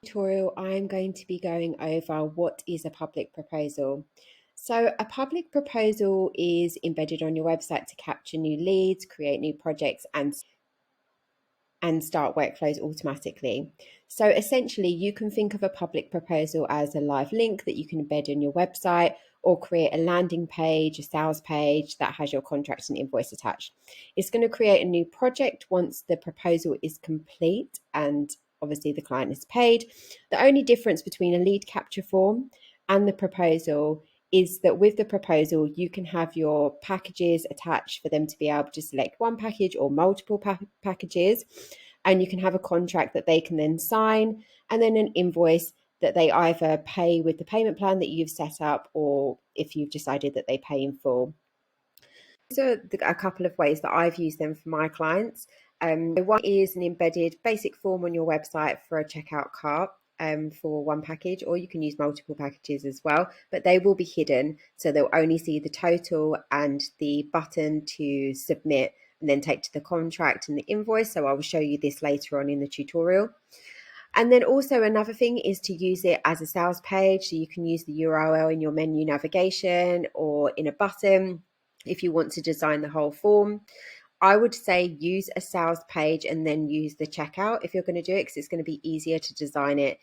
Tutorial, I'm going to be going over what is a public proposal. So a public proposal is embedded on your website to capture new leads, create new projects, and start workflows automatically. So essentially, you can think of a public proposal as a live link that you can embed in your website or create a landing page, a sales page that has your contract and invoice attached. It's going to create a new project once the proposal is complete and obviously the client is paid. The only difference between a lead capture form and the proposal is that with the proposal, you can have your packages attached for them to be able to select one package or multiple packages. And you can have a contract that they can then sign, and then an invoice that they either pay with the payment plan that you've set up, or if you've decided that they pay in full. These are a couple of ways that I've used them for my clients. One is an embedded basic form on your website for a checkout cart for one package, or you can use multiple packages as well, but they will be hidden. So they'll only see the total and the button to submit and then take to the contract and the invoice. So I will show you this later on in the tutorial. And then also another thing is to use it as a sales page. So you can use the URL in your menu navigation or in a button if you want to design the whole form. I would say use a sales page and then use the checkout if you're going to do it, because it's going to be easier to design it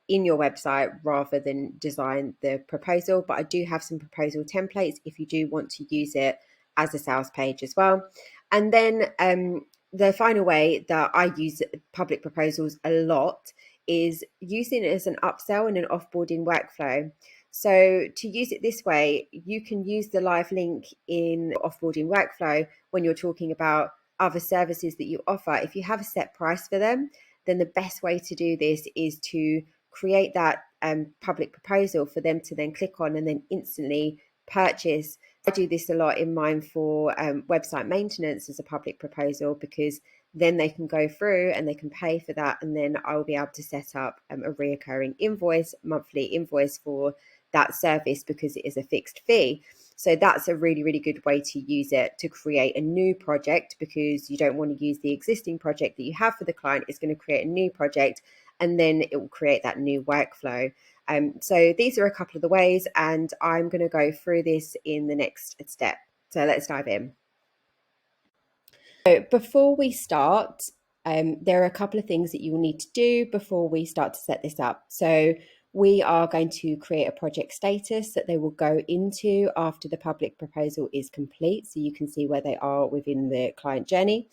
in your website rather than design the proposal. But I do have some proposal templates if you do want to use it as a sales page as well. And then the final way that I use public proposals a lot is using it as an upsell and an offboarding workflow. So to use it this way, you can use the live link in offboarding workflow when you're talking about other services that you offer. If you have a set price for them, then the best way to do this is to create that public proposal for them to then click on and then instantly purchase. I do this a lot in mine for website maintenance as a public proposal, because then they can go through and they can pay for that, and then I'll be able to set up a reoccurring invoice, monthly invoice for that service, because it is a fixed fee. So that's a really, really good way to use it to create a new project, because you don't want to use the existing project that you have for the client. It's going to create a new project, and then it will create that new workflow. So these are a couple of the ways, and I'm going to go through this in the next step. So let's dive in. So before we start, there are a couple of things that you will need to do before we start to set this up. So we are going to create a project status that they will go into after the public proposal is complete, so you can see where they are within the client journey.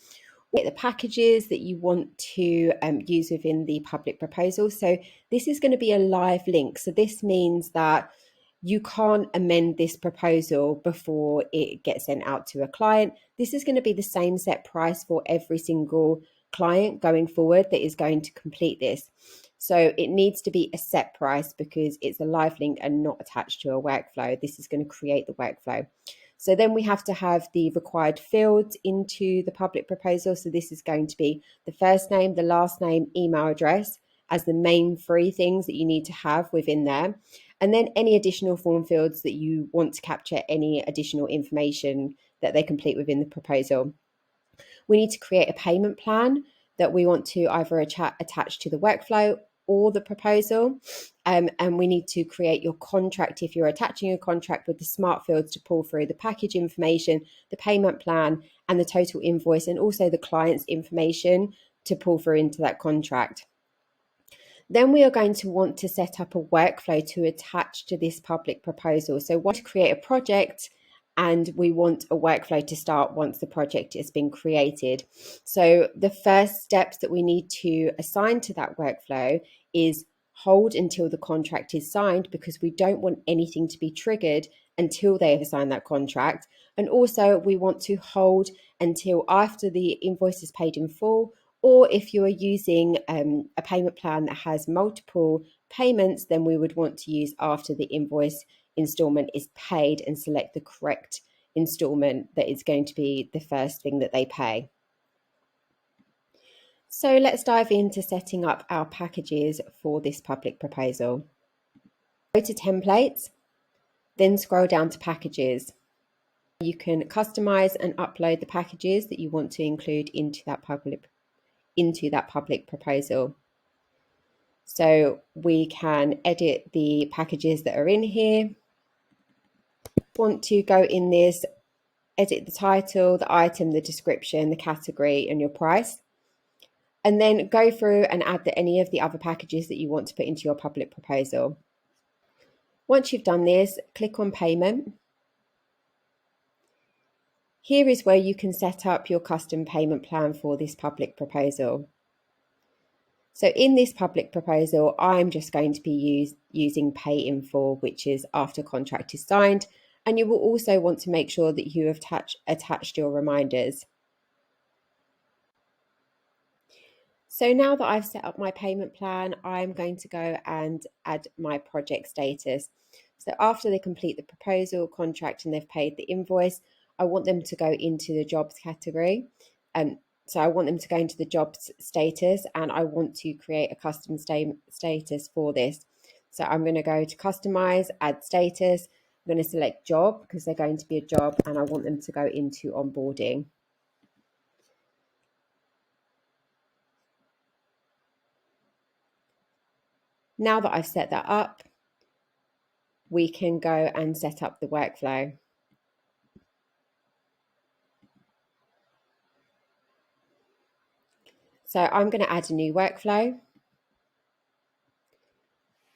Get the packages that you want to use within the public proposal. So this is going to be a live link. So this means that you can't amend this proposal before it gets sent out to a client. This is going to be the same set price for every single client going forward that is going to complete this. So it needs to be a set price because it's a live link and not attached to a workflow. This is going to create the workflow. So then we have to have the required fields into the public proposal. So this is going to be the first name, the last name, email address as the main three things that you need to have within there. And then any additional form fields that you want to capture any additional information that they complete within the proposal. We need to create a payment plan that we want to either attach to the workflow or the proposal. And we need to create your contract if you're attaching a contract with the smart fields to pull through the package information, the payment plan, and the total invoice, and also the client's information to pull through into that contract. Then we are going to want to set up a workflow to attach to this public proposal. So we want to create a project, and we want a workflow to start once the project has been created. So the first steps that we need to assign to that workflow is hold until the contract is signed, because we don't want anything to be triggered until they have signed that contract. And also we want to hold until after the invoice is paid in full, or if you are using a payment plan that has multiple payments, then we would want to use after the invoice installment is paid and select the correct installment that is going to be the first thing that they pay. So let's dive into setting up our packages for this public proposal. Go to templates, then scroll down to packages. You can customize and upload the packages that you want to include into that public proposal. So we can edit the packages that are in here. Want to go in this, edit the title, the item, the description, the category, and your price. And then go through and add any of the other packages that you want to put into your public proposal. Once you've done this, click on payment. Here is where you can set up your custom payment plan for this public proposal. So in this public proposal, I'm just going to be using pay in full, which is after contract is signed. And you will also want to make sure that you have attached your reminders. So now that I've set up my payment plan, I'm going to go and add my project status. So after they complete the proposal, contract, and they've paid the invoice, I want them to go into the jobs category. So I want them to go into the jobs status, and I want to create a custom status for this. So I'm going to go to customize, add status. I'm going to select job because they're going to be a job, and I want them to go into onboarding. Now that I've set that up, we can go and set up the workflow. So I'm going to add a new workflow,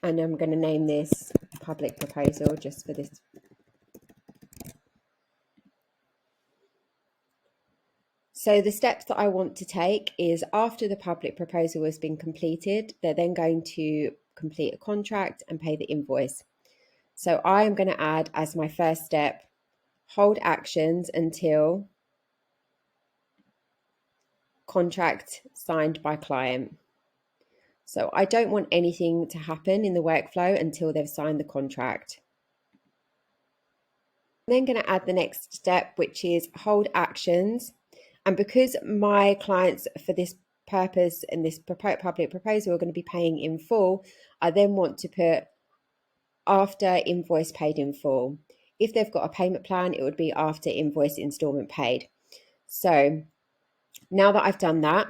and I'm going to name this public proposal just for this. So the steps that I want to take is after the public proposal has been completed, they're then going to complete a contract and pay the invoice. So I am going to add as my first step, hold actions until contract signed by client. So I don't want anything to happen in the workflow until they've signed the contract. I'm then going to add the next step, which is hold actions. And because my clients for this purpose and this public proposal are going to be paying in full, I then want to put after invoice paid in full. If they've got a payment plan, it would be after invoice installment paid. So now that I've done that,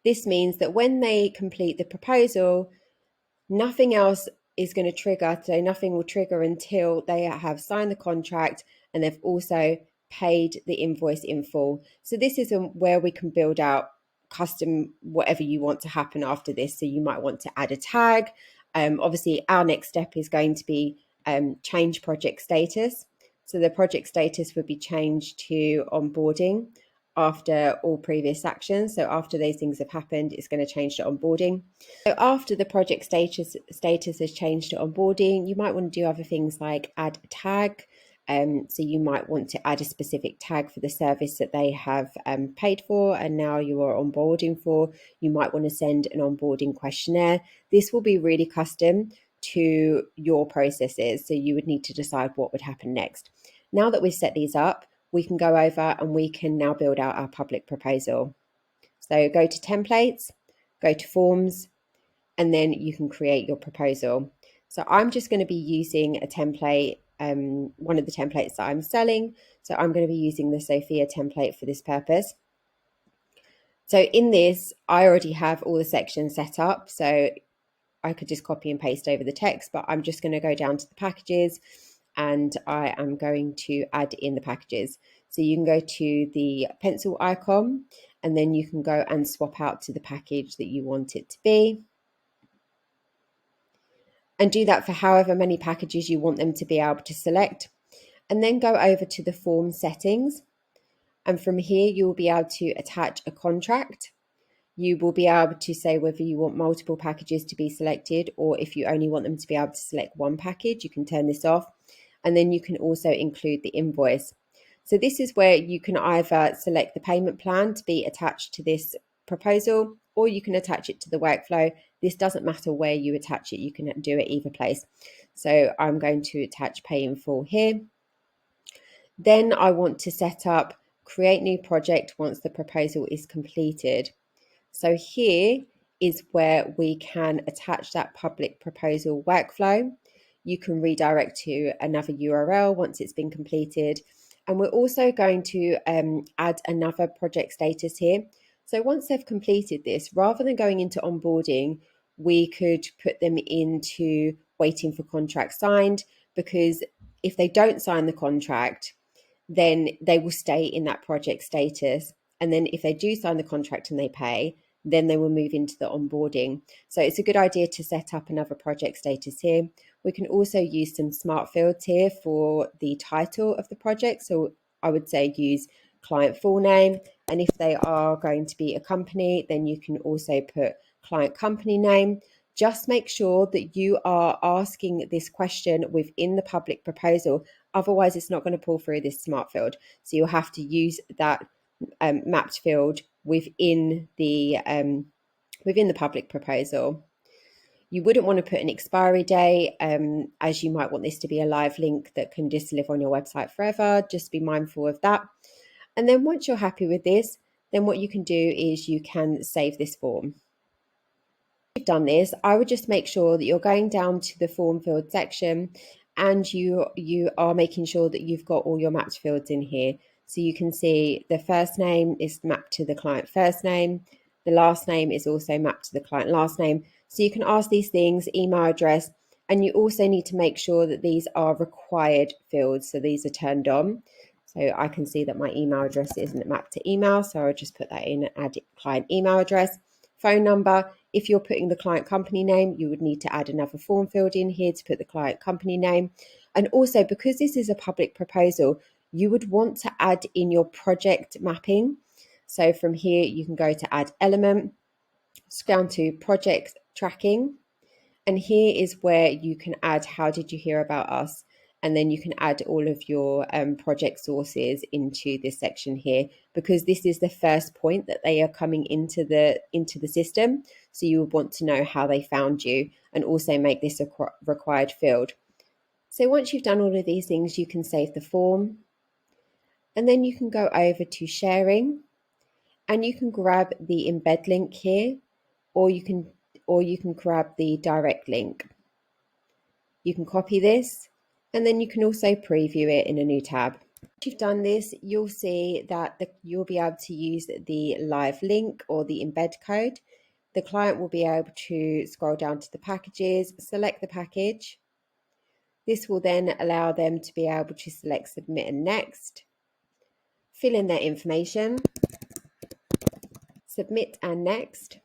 this means that when they complete the proposal, nothing else is going to trigger. So nothing will trigger until they have signed the contract and they've also paid the invoice in full. So this is where we can build out custom whatever you want to happen after this. So you might want to add a tag. Obviously, our next step is going to be change project status. So the project status would be changed to onboarding after all previous actions. So after those things have happened, it's going to change to onboarding. So after the project status has changed to onboarding, you might want to do other things like add a tag. So you might want to add a specific tag for the service that they have paid for and now you are onboarding for. You might want to send an onboarding questionnaire. This will be really custom to your processes. So you would need to decide what would happen next. Now that we've set these up, we can go over and we can now build out our public proposal. So go to templates, go to forms, and then you can create your proposal. So I'm just going to be using a template, one of the templates that I'm selling. So I'm going to be using the Sophia template for this purpose. So in this, I already have all the sections set up. So I could just copy and paste over the text, but I'm just going to go down to the packages and I am going to add in the packages. So you can go to the pencil icon and then you can go and swap out to the package that you want it to be. And do that for however many packages you want them to be able to select. And then go over to the form settings. And from here, you will be able to attach a contract. You will be able to say whether you want multiple packages to be selected or if you only want them to be able to select one package, you can turn this off. And then you can also include the invoice. So this is where you can either select the payment plan to be attached to this proposal or you can attach it to the workflow. This doesn't matter where you attach it, you can do it either place. So I'm going to attach pay in full here. Then I want to set up create new project once the proposal is completed. So here is where we can attach that public proposal workflow. You can redirect to another URL once it's been completed. And we're also going to add another project status here. So once they've completed this, rather than going into onboarding, we could put them into waiting for contract signed, because if they don't sign the contract, then they will stay in that project status. And then if they do sign the contract and they pay, then they will move into the onboarding. So it's a good idea to set up another project status here. We can also use some smart fields here for the title of the project. So I would say use client full name. And if they are going to be a company, then you can also put client company name. Just make sure that you are asking this question within the public proposal. Otherwise, it's not going to pull through this smart field. So you'll have to use that mapped field within the public proposal. You wouldn't want to put an expiry date, as you might want this to be a live link that can just live on your website forever. Just be mindful of that. And then once you're happy with this, then what you can do is you can save this form. You've done this, I would just make sure that you're going down to the form field section and you are making sure that you've got all your mapped fields in here. So you can see the first name is mapped to the client first name. The last name is also mapped to the client last name. So you can ask these things, email address, and you also need to make sure that these are required fields. So these are turned on. So I can see that my email address isn't mapped to email. So I'll just put that in and add client email address. Phone number. If you're putting the client company name, you would need to add another form field in here to put the client company name. And also, because this is a public proposal, you would want to add in your project mapping. So from here, you can go to add element, scroll down to project tracking. And here is where you can add how did you hear about us? And then you can add all of your project sources into this section here, because this is the first point that they are coming into the system. So you would want to know how they found you and also make this a required field. So once you've done all of these things, you can save the form. And then you can go over to sharing and you can grab the embed link here, or you can grab the direct link. You can copy this and then you can also preview it in a new tab. Once you've done this, you'll see that you'll be able to use the live link or the embed code. The client will be able to scroll down to the packages, select the package. This will then allow them to be able to select submit and next, fill in their information, submit and next.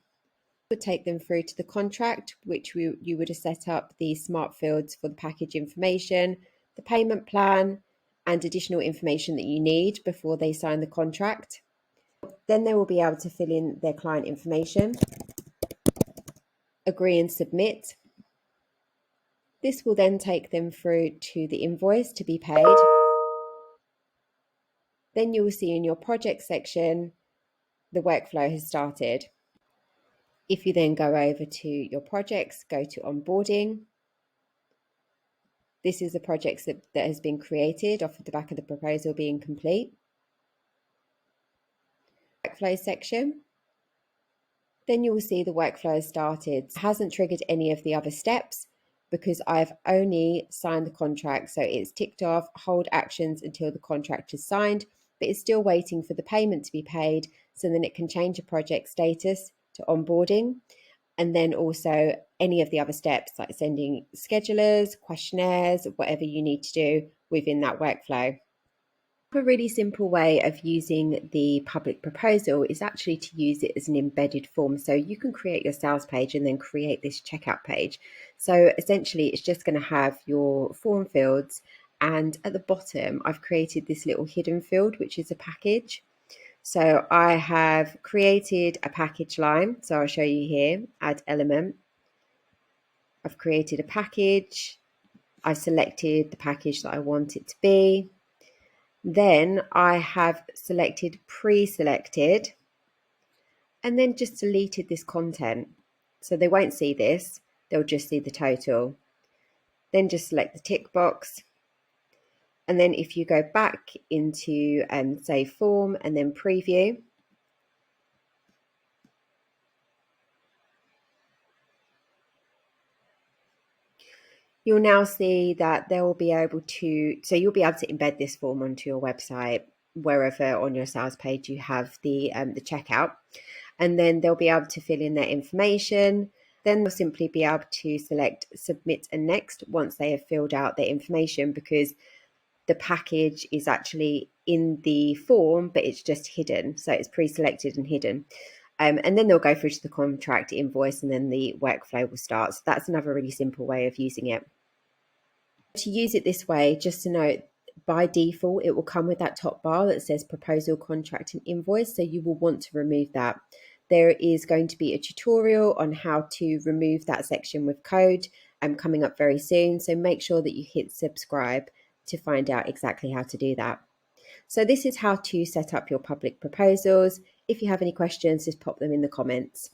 Would take them through to the contract, which you would have set up the smart fields for the package information, the payment plan, and additional information that you need before they sign the contract. Then they will be able to fill in their client information, agree and submit. This will then take them through to the invoice to be paid. Then you will see in your project section, the workflow has started. If you then go over to your projects, go to onboarding. This is a project that has been created off of the back of the proposal being complete. Workflow section. Then you will see the workflow has started. It hasn't triggered any of the other steps because I've only signed the contract. So it's ticked off, hold actions until the contract is signed, but it's still waiting for the payment to be paid. So then it can change the project status to onboarding. And then also any of the other steps like sending schedulers, questionnaires, whatever you need to do within that workflow. A really simple way of using the public proposal is actually to use it as an embedded form. So you can create your sales page and then create this checkout page. So essentially it's just going to have your form fields, and at the bottom I've created this little hidden field which is a package. So I have created a package line. So I'll show you here, add element. I've created a package. I've selected the package that I want it to be. Then I have selected pre-selected and then just deleted this content. So they won't see this, they'll just see the total. Then just select the tick box. And then if you go back into say form and then preview, you'll now see that they will be able to, so you'll be able to embed this form onto your website, wherever on your sales page you have the checkout. And then they'll be able to fill in their information. Then they'll simply be able to select submit and next once they have filled out their information, because the package is actually in the form, but it's just hidden. So it's pre-selected and hidden. And then they'll go through to the contract invoice, and then the workflow will start. So that's another really simple way of using it. To use it this way, just to note, by default, it will come with that top bar that says proposal, contract, and invoice. So you will want to remove that. There is going to be a tutorial on how to remove that section with code coming up very soon. So make sure that you hit subscribe to find out exactly how to do that. So this is how to set up your public proposals. If you have any questions, just pop them in the comments.